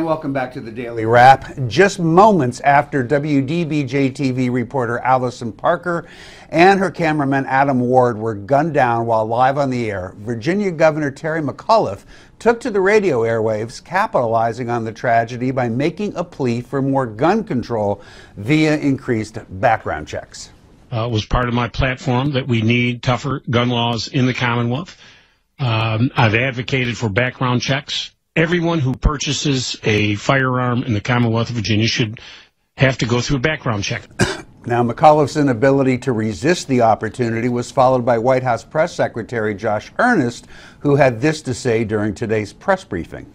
And welcome back to the Daily Wrap. Just moments after WDBJ-TV reporter Allison Parker and her cameraman Adam Ward were gunned down while live on the air, Virginia Governor Terry McAuliffe took to the radio airwaves, capitalizing on the tragedy by making a plea for more gun control via increased background checks. It was part of my platform that we need tougher gun laws in the Commonwealth. I've advocated for background checks. Everyone who purchases a firearm in the Commonwealth of Virginia should have to go through a background check. Now, McAuliffe's inability to resist the opportunity was followed by White House Press Secretary Josh Earnest, who had this to say during today's press briefing.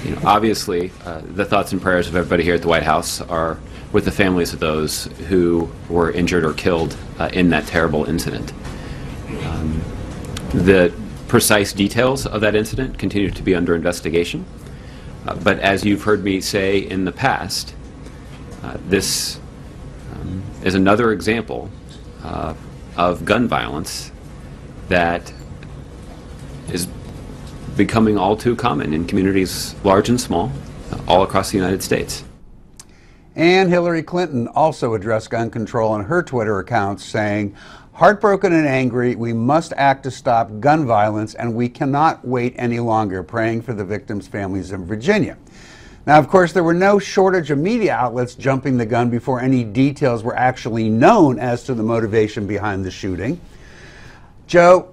You know, obviously, the thoughts and prayers of everybody here at the White House are with the families of those who were injured or killed in that terrible incident. The precise details of that incident continue to be under investigation. But as you've heard me say in the past, this is another example of gun violence that is becoming all too common in communities large and small, all across the United States. And Hillary Clinton also addressed gun control on her Twitter account, saying, "Heartbroken and angry, we must act to stop gun violence, and we cannot wait any longer, praying for the victims' families in Virginia." Now, of course, there were no shortage of media outlets jumping the gun before any details were actually known as to the motivation behind the shooting. Joe,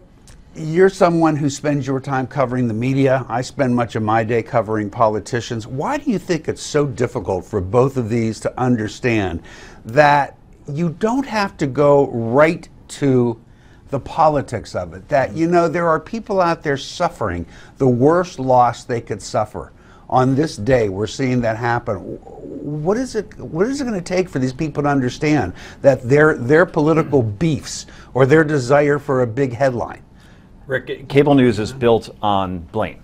you're someone who spends your time covering the media. I spend much of my day covering politicians. Why do you think it's so difficult for both of these to understand that you don't have to go right to the politics of it, that, you know, there are people out there suffering the worst loss they could suffer? On this day, we're seeing that happen. What is it going to take for these people to understand that their political beefs or their desire for a big headline? Rick, cable news is built on blame,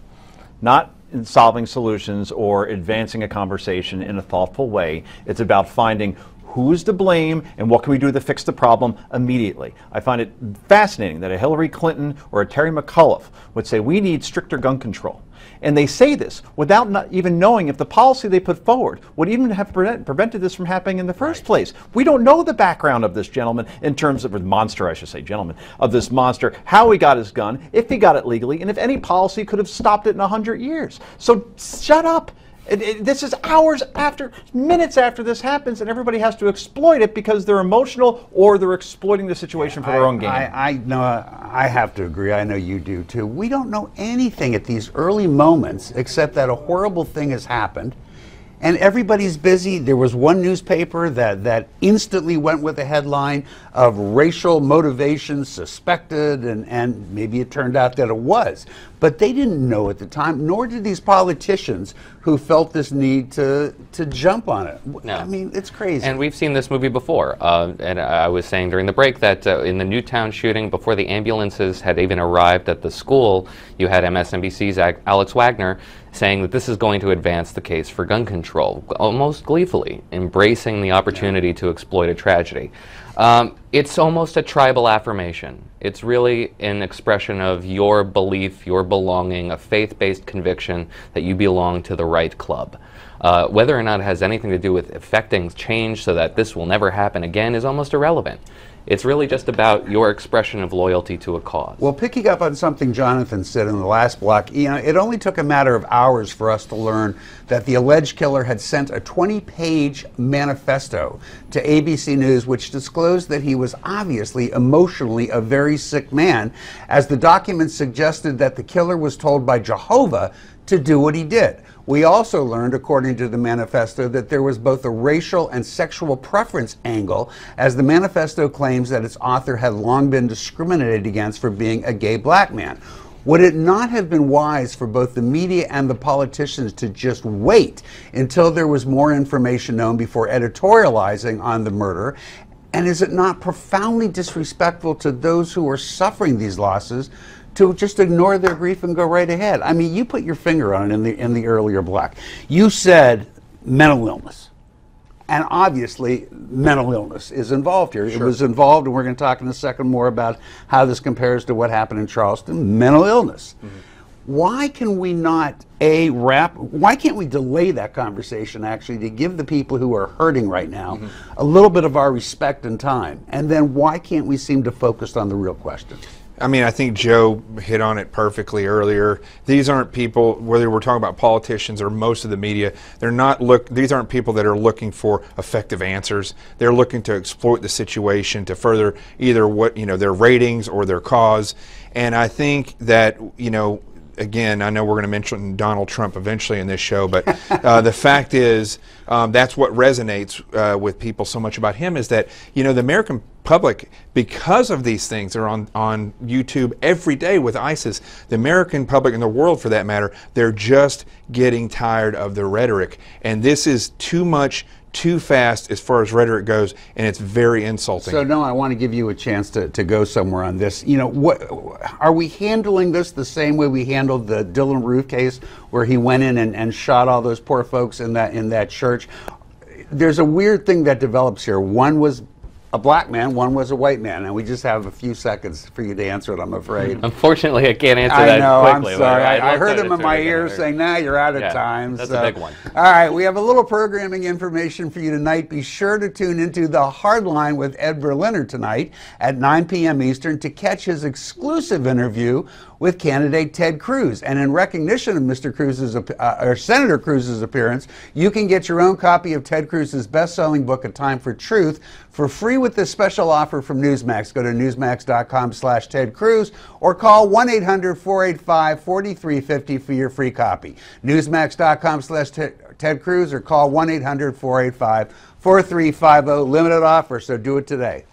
not in solving solutions or advancing a conversation in a thoughtful way. It's about finding who's to blame and what can we do to fix the problem immediately. I find it fascinating that a Hillary Clinton or a Terry McAuliffe would say we need stricter gun control. And they say this without not even knowing if the policy they put forward would even have prevented this from happening in the first place. We don't know the background of this gentleman in terms of, or monster, I should say, gentleman, of this monster, how he got his gun, if he got it legally, and if any policy could have stopped it in 100 years. So shut up. This is hours after, minutes after this happens, and everybody has to exploit it because they're emotional or they're exploiting the situation for their own gain. I know, I have to agree. I know you do too. We don't know anything at these early moments except that a horrible thing has happened, and everybody's busy. There was one newspaper that instantly went with a headline of racial motivation suspected, and maybe it turned out that it was. But they didn't know at the time, nor did these politicians who felt this need to jump on it. No. I mean, it's crazy. And we've seen this movie before. And I was saying during the break that in the Newtown shooting, before the ambulances had even arrived at the school, you had MSNBC's Alex Wagner saying that this is going to advance the case for gun control, almost gleefully, embracing the opportunity to exploit a tragedy. It's almost a tribal affirmation. It's really an expression of your belief, your belonging, a faith-based conviction that you belong to the right club. Whether or not it has anything to do with effecting change so that this will never happen again is almost irrelevant. It's really just about your expression of loyalty to a cause. Well, picking up on something Jonathan said in the last block, you know, it only took a matter of hours for us to learn that the alleged killer had sent a 20-page manifesto to ABC News, which disclosed that he was obviously emotionally a very sick man, as the documents suggested that the killer was told by Jehovah to do what he did. We also learned, according to the manifesto, that there was both a racial and sexual preference angle, as the manifesto claims that its author had long been discriminated against for being a gay black man. Would it not have been wise for both the media and the politicians to just wait until there was more information known before editorializing on the murder? And is it not profoundly disrespectful to those who are suffering these losses to just ignore their grief and go right ahead? I mean, you put your finger on it in the earlier block. You said mental illness. And obviously, mental illness is involved here. Sure. It was involved, and we're going to talk in a second more about how this compares to what happened in Charleston. Mental illness. Mm-hmm. why can we not, why can't we delay that conversation actually to give the people who are hurting right now a little bit of our respect and time? And then why can't we seem to focus on the real question? I mean, I think Joe hit on it perfectly earlier. These aren't people, whether we're talking about politicians or most of the media, these aren't people that are looking for effective answers. They're looking to exploit the situation to further either their ratings or their cause. And I think that, again, I know we're going to mention Donald Trump eventually in this show, but the fact is that's what resonates with people so much about him, is that, the American public, because of these things, they're on YouTube every day with ISIS. The American public and the world, for that matter, they're just getting tired of the rhetoric. And this is too much, too fast as far as rhetoric goes, and it's very insulting. So, no, I want to give you a chance to go somewhere on this. What are we handling this the same way we handled the Dylan Roof case, where he went in and shot all those poor folks in that church? There's a weird thing that develops here. One was a black man, one was a white man, and we just have a few seconds for you to answer it, I'm afraid. Unfortunately, I can't answer that quickly. I know, I'm sorry. I heard him in my ear saying, nah, you're out of time. That's a big one. All right, we have a little programming information for you tonight. Be sure to tune into The Hardline with Ed Berliner tonight at 9 p.m. Eastern to catch his exclusive interview with candidate Ted Cruz. And in recognition of Mr. Cruz's or Senator Cruz's appearance, you can get your own copy of Ted Cruz's best-selling book, A Time for Truth, for free with this special offer from Newsmax. Go to newsmax.com/Ted Cruz or call 1-800-485-4350 for your free copy. Newsmax.com/Ted Cruz or call 1-800-485-4350. Limited offer, so do it today.